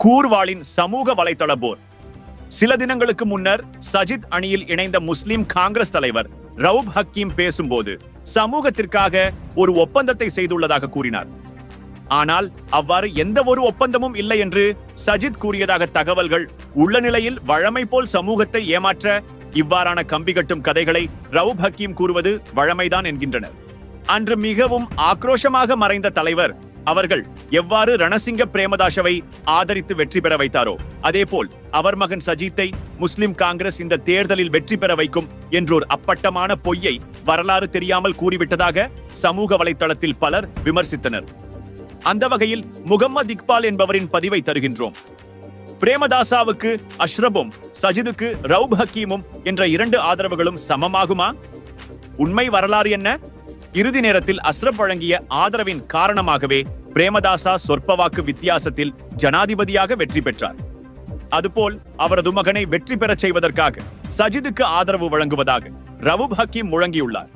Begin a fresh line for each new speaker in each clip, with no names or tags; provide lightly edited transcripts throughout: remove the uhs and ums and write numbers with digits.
கூர்வாளின் சமூக வலைதள போர். சில தினங்களுக்கு முன்னர் சஜித் அணியில் இணைந்த முஸ்லிம் காங்கிரஸ் தலைவர் ரவுப் ஹக்கீம் பேசும்போது சமூகத்திற்காக ஒரு ஒப்பந்தத்தை செய்துள்ளதாக கூறினார். ஆனால் அவ்வாறு எந்த ஒரு ஒப்பந்தமும் இல்லை என்று சஜித் கூறியதாக தகவல்கள் உள்ள நிலையில் வழமை போல் சமூகத்தை ஏமாற்ற இவ்வாறான கம்பி கட்டும் கதைகளை ரவுப் ஹக்கீம் கூறுவது வழமைதான் என்கின்றனர். அன்று மிகவும் ஆக்ரோஷமாக மறைந்த தலைவர் அவர்கள் எவ்வாறு ரணசிங்க பிரேமதாசவை ஆதரித்து வெற்றி பெற வைத்தாரோ அதேபோல் அவர் மகன் சஜித்தை முஸ்லிம் காங்கிரஸ் இந்த தேர்தலில் வெற்றி பெற வைக்கும் என்றோர் அப்பட்டமான பொய்யை வரலாறு தெரியாமல் கூறிவிட்டதாக சமூக வலைதளத்தில் பலர் விமர்சித்தனர். அந்த வகையில் முகம்மது இக்பால் என்பவரின் பதிவை தருகின்றோம். பிரேமதாசாவுக்கு அஷ்ரபும் சஜிதுக்கு ரவுப் ஹக்கீமும் என்ற 2 ஆதரவுகளும் சமமாகுமா? உண்மை வரலாறு என்ன? இறுதி நேரத்தில் அஷ்ரப் வழங்கிய ஆதரவின் காரணமாகவே பிரேமதாசா சொற்ப வாக்கு வித்தியாசத்தில் ஜனாதிபதியாக வெற்றி பெற்றார். அதுபோல் அவரது மகனை வெற்றி பெறச் செய்வதற்காக சஜிதுக்கு ஆதரவு வழங்குவதாக ரவுப் ஹக்கீம் முழங்கியுள்ளார்.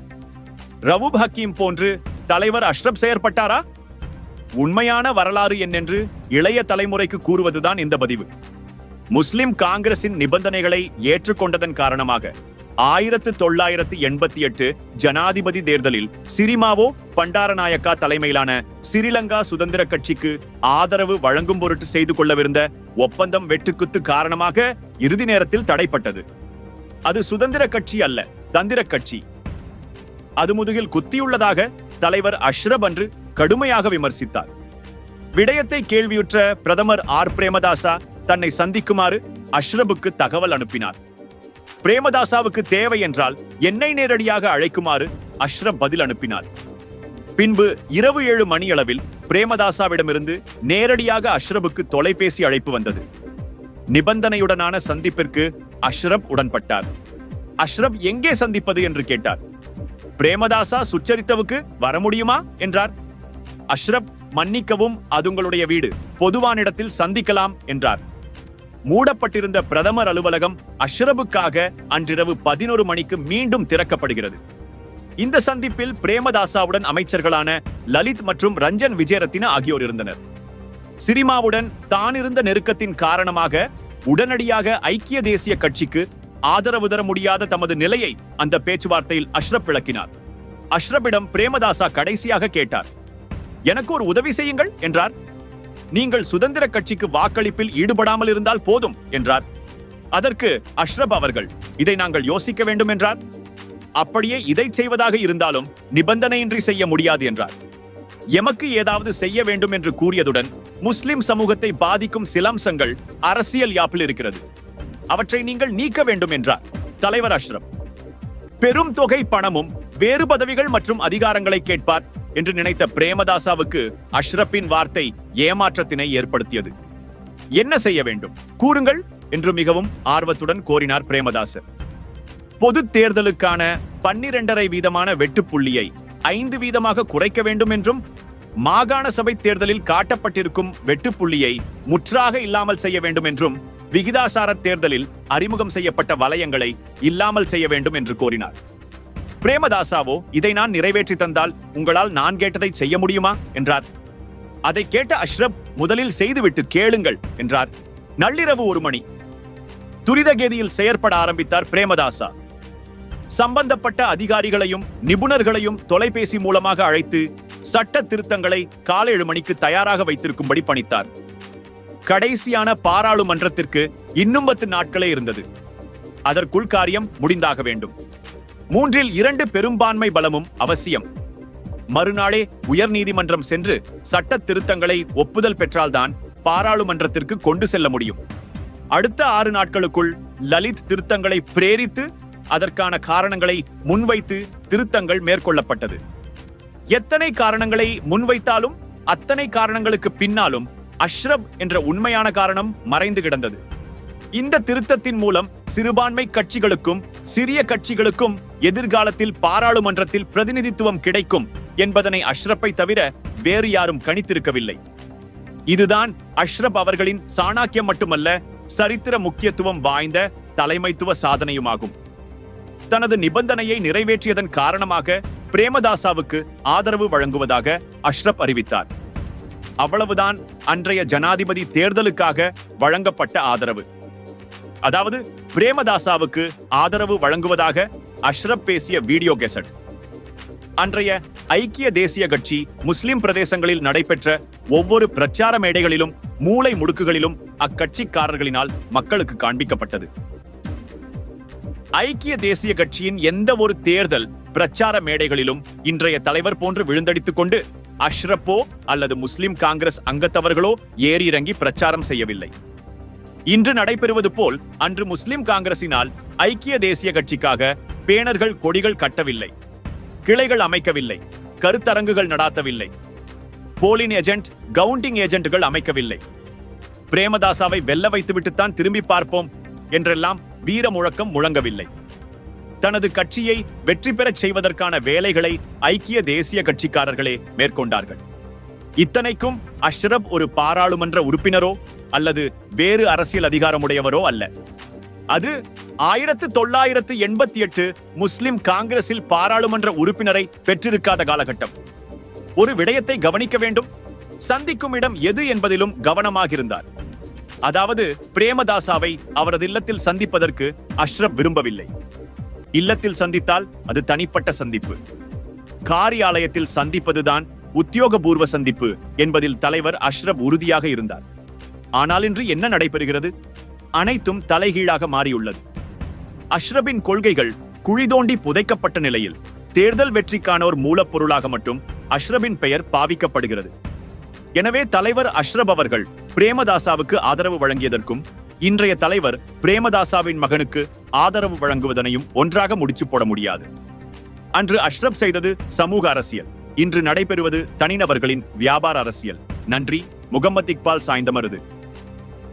ரவுப் ஹக்கீம் போன்று தலைவர் அஷ்ரப் செயற்பட்டாரா? உண்மையான வரலாறு என்னென்று இளைய தலைமுறைக்கு கூறுவதுதான் இந்த பதிவு. முஸ்லிம் காங்கிரசின் நிபந்தனைகளை ஏற்றுக்கொண்டதன் காரணமாக 1988 ஜனாதிபதி தேர்தலில் சிறிமாவோ பண்டாரநாயக்கா தலைமையிலான சிறிலங்கா சுதந்திர கட்சிக்கு ஆதரவு வழங்கும் பொருட்டு செய்து கொள்ளவிருந்த ஒப்பந்தம் வெட்டுக்குத்து காரணமாக இறுதி நேரத்தில் தடைப்பட்டது. அது சுதந்திர கட்சி அல்ல, தந்திர கட்சி. அது முதுகில் குத்தியுள்ளதாக தலைவர் அஷ்ரப் அன்று கடுமையாக விமர்சித்தார். விடயத்தை கேள்வியுற்ற பிரதமர் பிரேமதாசா தன்னை சந்திக்குமாறு அஷ்ரபுக்கு தகவல் அனுப்பினார். பிரேமதாசாவுக்கு தேவை என்றால் என்னை நேரடியாக அழைக்குமாறு அஷ்ரப் பதில் அனுப்பினார். பின்பு இரவு 7 மணியளவில் பிரேமதாசாவிடமிருந்து நேரடியாக அஷ்ரபுக்கு தொலைபேசி அழைப்பு வந்தது. நிபந்தனையுடனான சந்திப்பிற்கு அஷ்ரப் உடன்பட்டார். அஷ்ரப் எங்கே சந்திப்பது என்று கேட்டார். பிரேமதாசா சுச்சரித்தவுக்கு வர முடியுமா என்றார். அஷ்ரப் மன்னிக்கவும், அது உங்களுடைய வீடு, பொதுவான இடத்தில் சந்திக்கலாம் என்றார். மூடப்பட்டிருந்த பிரதமர் அலுவலகம் அஷ்ரபுக்காக அன்றிரவு 11 மணிக்கு மீண்டும் திறக்கப்படுகிறது. இந்த சந்திப்பில் பிரேமதாசாவுடன் அமைச்சர்களான லலித் மற்றும் ரஞ்சன் விஜயரத்தின ஆகியோர் இருந்தனர். சிறிமாவுடன் தான் இருந்த நெருக்கத்தின் காரணமாக உடனடியாக ஐக்கிய தேசிய கட்சிக்கு ஆதரவு தர முடியாத தமது நிலையை அந்த பேச்சுவார்த்தையில் அஷ்ரப் விளக்கினார். அஷ்ரபிடம் பிரேமதாசா கடைசியாக கேட்டார், எனக்கு ஒரு உதவி செய்யுங்கள் என்றார். நீங்கள் சுதந்திர கட்சிக்கு வாக்களிப்பில் ஈடுபடாமல் இருந்தால் போதும் என்றார். அதற்கு அஷ்ரப் அவர்கள், இதை நாங்கள் யோசிக்க வேண்டும் என்றார். அப்படியே இதை செய்வதாக இருந்தாலும் நிபந்தனையின்றி செய்ய முடியாது என்றார். எமக்கு ஏதாவது செய்ய வேண்டும் என்று கூறியதுடன் முஸ்லிம் சமூகத்தை பாதிக்கும் சில அம்சங்கள் அரசியல் யாப்பில் இருக்கிறது, அவற்றை நீங்கள் நீக்க வேண்டும் என்றார் தலைவர் அஷ்ரப். பெரும் தொகை பணமும் வேறு பதவிகள் மற்றும் அதிகாரங்களை கேட்பார் என்று நினைத்த பிரேமதாசாவுக்கு அஷ்ரப்பின் வார்த்தை ஏமாற்றத்தினை ஏற்படுத்தியது. என்ன செய்ய வேண்டும் கூறுங்கள் என்று மிகவும் ஆர்வத்துடன் கோரினார் பிரேமதாசர். பொது தேர்தலுக்கான 12.5 வீதமான வெட்டுப்புள்ளியை 5 வீதமாக குறைக்க வேண்டும் என்றும் மாகாண சபை தேர்தலில் காட்டப்பட்டிருக்கும் வெட்டுப்புள்ளியை முற்றாக இல்லாமல் செய்ய வேண்டும் என்றும் விகிதாசார தேர்தலில் அறிமுகம் செய்யப்பட்ட வலயங்களை இல்லாமல் செய்ய வேண்டும் என்று கோரினார். பிரேமதாசாவோ, இதை நான் நிறைவேற்றி தந்தால் உங்களால் நான் கேட்டதை செய்ய முடியுமா என்றார். அதை கேட்ட அஷ்ரப், முதலில் செய்துவிட்டு கேளுங்கள் என்றார். நள்ளிரவு 1 மணி துரிதகேதியில் செயற்பட ஆரம்பித்தார் பிரேமதாசா. சம்பந்தப்பட்ட அதிகாரிகளையும் நிபுணர்களையும் தொலைபேசி மூலமாக அழைத்து சட்ட திருத்தங்களை காலை 7 மணிக்கு தயாராக வைத்திருக்கும்படி பணித்தார். கடைசியான பாராளுமன்றத்திற்கு இன்னும் 10 நாட்களே இருந்தது. அதற்குள் காரியம் முடிந்தாக வேண்டும். 3/2 பெரும்பான்மை பலமும் அவசியம். மறுநாளே உயர் நீதிமன்றம் சென்று சட்ட திருத்தங்களை ஒப்புதல் பெற்றால்தான் பாராளுமன்றத்திற்கு கொண்டு செல்ல முடியும். அடுத்த 6 நாட்களுக்குள் லலித் திருத்தங்களை பிரேரித்து அதற்கான காரணங்களை முன்வைத்து திருத்தங்கள் மேற்கொள்ளப்பட்டது. எத்தனை காரணங்களை முன்வைத்தாலும் அத்தனை காரணங்களுக்கு பின்னாலும் அஷ்ரப் என்ற உண்மையான காரணம் மறைந்து கிடந்தது. இந்த திருத்தத்தின் மூலம் சிறுபான்மை கட்சிகளுக்கும் சிறிய கட்சிகளுக்கும் எதிர்காலத்தில் பாராளுமன்றத்தில் பிரதிநிதித்துவம் கிடைக்கும் என்பதனை அஷ்ரப்பை தவிர வேறு யாரும் கணித்திருக்கவில்லை. இதுதான் அஷ்ரப் அவர்களின் சாணாக்கியம் மட்டுமல்ல, சரித்திர முக்கியத்துவம் வாய்ந்த தலைமைத்துவ சாதனையுமாகும். தனது நிபந்தனையை நிறைவேற்றியதன் காரணமாக பிரேமதாசாவுக்கு ஆதரவு வழங்குவதாக அஷ்ரப் அறிவித்தார். அவ்வளவுதான் அன்றைய ஜனாதிபதி தேர்தலுக்காக வழங்கப்பட்ட ஆதரவு. அதாவது பிரேமதாசாவுக்கு ஆதரவு வழங்குவதாக அஷ்ரப் பேசிய வீடியோ கெசட். அன்றைய ஐக்கிய தேசிய கட்சி முஸ்லிம் பிரதேசங்களில் நடைபெற்ற ஒவ்வொரு பிரச்சார மேடைகளிலும் மூளை முடுக்குகளிலும் அக்கட்சிக்காரர்களினால் மக்களுக்கு காண்பிக்கப்பட்டது. ஐக்கிய தேசிய கட்சியின் எந்த ஒரு தேர்தல் பிரச்சார மேடைகளிலும் இன்றைய தலைவர் போன்று விழுந்தடித்துக் கொண்டு அஷ்ரப்போ அல்லது முஸ்லிம் காங்கிரஸ் அங்கத்தவர்களோ ஏறி இறங்கி பிரச்சாரம் செய்யவில்லை. இன்று நடைபெறுவது போல் அன்று முஸ்லிம் காங்கிரசினால் ஐக்கிய தேசிய கட்சிக்காக பேனர்கள், கொடிகள் கட்டவில்லை, கிளைகள் அமைக்கவில்லை, கருத்தரங்குகள் நடாத்தவில்லை, போலிங் ஏஜென்ட், கவுண்டிங் ஏஜென்ட்கள் அமைக்கவில்லை. பிரேமதாசாவை வெல்ல வைத்துவிட்டுத்தான் திரும்பி பார்ப்போம் என்றெல்லாம் வீர முழக்கம் முழங்கவில்லை. தனது கட்சியை வெற்றி பெறச் செய்வதற்கான வேலைகளை ஐக்கிய தேசிய கட்சிக்காரர்களே மேற்கொண்டார்கள். இத்தனைக்கும் அஷ்ரப் ஒரு பாராளுமன்ற உறுப்பினரோ அல்லது வேறு அரசியல் அதிகாரமுடையவரோ அல்ல. அது 1988 முஸ்லிம் காங்கிரஸில் பாராளுமன்ற உறுப்பினரை பெற்றிருக்காத காலகட்டம். ஒரு விடயத்தை கவனிக்க வேண்டும். சந்திக்கும் இடம் எது என்பதிலும் கவனமாக இருந்தார். அதாவது பிரேமதாசாவை அவரது இல்லத்தில் சந்திப்பதற்கு அஷ்ரப் விரும்பவில்லை. இல்லத்தில் சந்தித்தால் அது தனிப்பட்ட சந்திப்பு. காரியாலயத்தில் சந்திப்பதுதான் உத்தியோகபூர்வ சந்திப்பு என்பதில் தலைவர் அஷ்ரப் உறுதியாக இருந்தார். ஆனால் இன்று என்ன நடைபெறுகிறது? அனைத்தும் தலைகீழாக மாறியுள்ளது. அஷ்ரபின் கொள்கைகள் குழி தோண்டி புதைக்கப்பட்ட நிலையில் தேர்தல் வெற்றிக்கான ஒரு மூலப்பொருளாக மட்டும் அஷ்ரபின் பெயர் பாவிக்கப்படுகிறது. எனவே தலைவர் அஷ்ரப் அவர்கள் பிரேமதாசாவுக்கு ஆதரவு வழங்கியதற்கும் இன்றைய தலைவர் பிரேமதாசாவின் மகனுக்கு ஆதரவு வழங்குவதனையும் ஒன்றாக முடிச்சு போட முடியாது. அன்று அஷ்ரப் செய்தது சமூக அரசியல், இன்று நடைபெறுவது தனிநபர்களின் வியாபார அரசியல். நன்றி. முகமது இக்பால் சாய்ந்தமருது.